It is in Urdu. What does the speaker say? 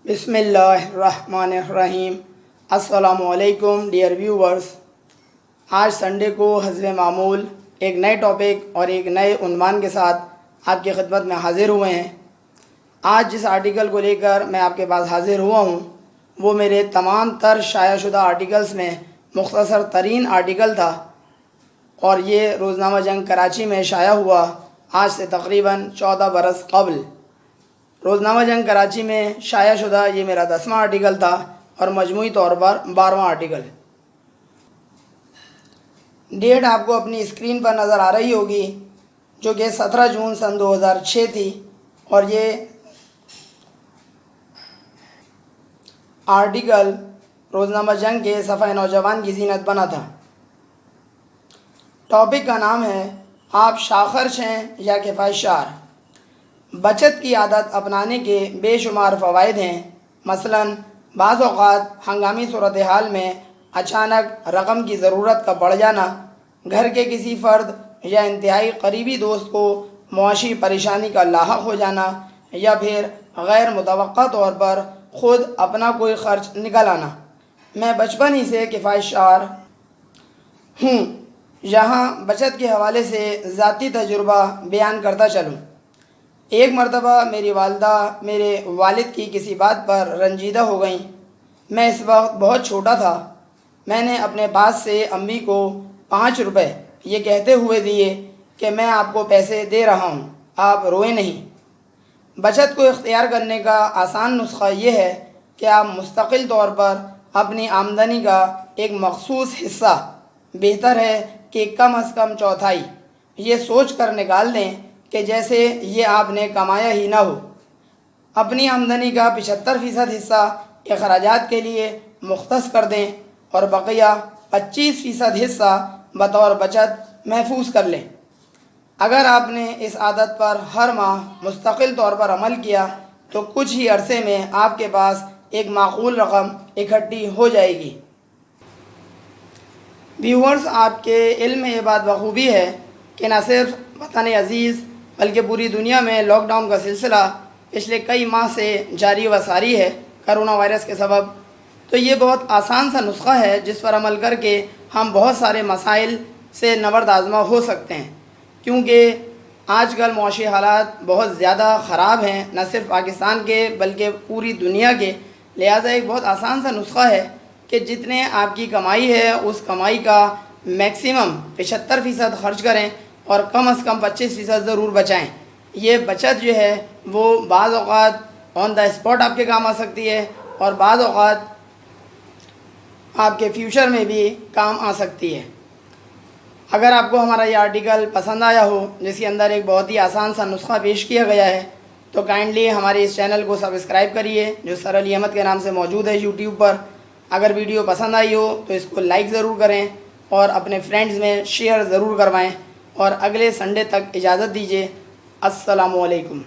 بسم اللہ الرحمن الرحیم۔ السلام علیکم ڈیئر ویورز۔ آج سنڈے کو حسب معمول ایک نئے ٹاپک اور ایک نئے عنوان کے ساتھ آپ کی خدمت میں حاضر ہوئے ہیں۔ آج جس آرٹیکل کو لے کر میں آپ کے پاس حاضر ہوا ہوں وہ میرے تمام تر شائع شدہ آرٹیکلز میں مختصر ترین آرٹیکل تھا، اور یہ روزنامہ جنگ کراچی میں شائع ہوا آج سے تقریباً 14 برس قبل۔ روزنامہ جنگ کراچی میں شائع شدہ یہ میرا 10واں آرٹیکل تھا اور مجموعی طور پر 12واں آرٹیکل۔ ڈیٹ آپ کو اپنی اسکرین پر نظر آ رہی ہوگی، جو کہ 17 جون سن 2006 تھی، اور یہ آرٹیکل روزنامہ جنگ کے صفحہ نوجوان کی زینت بنا تھا۔ ٹاپک کا نام ہے آپ شاخرچ ہیں یا کفایت شعر۔ بچت کی عادت اپنانے کے بے شمار فوائد ہیں۔ مثلاً بعض اوقات ہنگامی صورتحال میں اچانک رقم کی ضرورت کا بڑھ جانا، گھر کے کسی فرد یا انتہائی قریبی دوست کو معاشی پریشانی کا لاحق ہو جانا، یا پھر غیر متوقع طور پر خود اپنا کوئی خرچ نکل آنا۔ میں بچپن ہی سے کفایت شعر ہوں، یہاں بچت کے حوالے سے ذاتی تجربہ بیان کرتا چلوں۔ ایک مرتبہ میری والدہ میرے والد کی کسی بات پر رنجیدہ ہو گئیں۔ میں اس وقت بہت چھوٹا تھا۔ میں نے اپنے پاس سے امی کو 5 روپے یہ کہتے ہوئے دیے کہ میں آپ کو پیسے دے رہا ہوں، آپ روئیں نہیں۔ بچت کو اختیار کرنے کا آسان نسخہ یہ ہے کہ آپ مستقل طور پر اپنی آمدنی کا ایک مخصوص حصہ، بہتر ہے کہ کم از کم چوتھائی، یہ سوچ کر نکال دیں کہ جیسے یہ آپ نے کمایا ہی نہ ہو۔ اپنی آمدنی کا 75% حصہ اخراجات کے لیے مختص کر دیں اور بقیہ 25% حصہ بطور بچت محفوظ کر لیں۔ اگر آپ نے اس عادت پر ہر ماہ مستقل طور پر عمل کیا تو کچھ ہی عرصے میں آپ کے پاس ایک معقول رقم اکٹھی ہو جائے گی۔ ویورز، آپ کے علم میں یہ بات بخوبی ہے کہ نہ صرف وطن عزیز بلکہ پوری دنیا میں لاک ڈاؤن کا سلسلہ پچھلے کئی ماہ سے جاری و ساری ہے کرونا وائرس کے سبب۔ تو یہ بہت آسان سا نسخہ ہے جس پر عمل کر کے ہم بہت سارے مسائل سے نبرد آزما ہو سکتے ہیں، کیونکہ آج کل معاشی حالات بہت زیادہ خراب ہیں، نہ صرف پاکستان کے بلکہ پوری دنیا کے۔ لہٰذا ایک بہت آسان سا نسخہ ہے کہ جتنے آپ کی کمائی ہے اس کمائی کا میکسیمم 75% خرچ کریں اور کم از کم 25% ضرور بچائیں۔ یہ بچت جو ہے وہ بعض اوقات آن دا اسپاٹ آپ کے کام آ سکتی ہے، اور بعض اوقات آپ کے فیوچر میں بھی کام آ سکتی ہے۔ اگر آپ کو ہمارا یہ آرٹیکل پسند آیا ہو، جس کے اندر ایک بہت ہی آسان سا نسخہ پیش کیا گیا ہے، تو کائنڈلی ہمارے اس چینل کو سبسکرائب کریے، جو سر علی احمد کے نام سے موجود ہے یوٹیوب پر۔ اگر ویڈیو پسند آئی ہو تو اس کو لائک ضرور کریں اور اپنے فرینڈز میں شیئر ضرور کروائیں، اور اگلے سنڈے تک اجازت دیجیے۔ السلام علیکم۔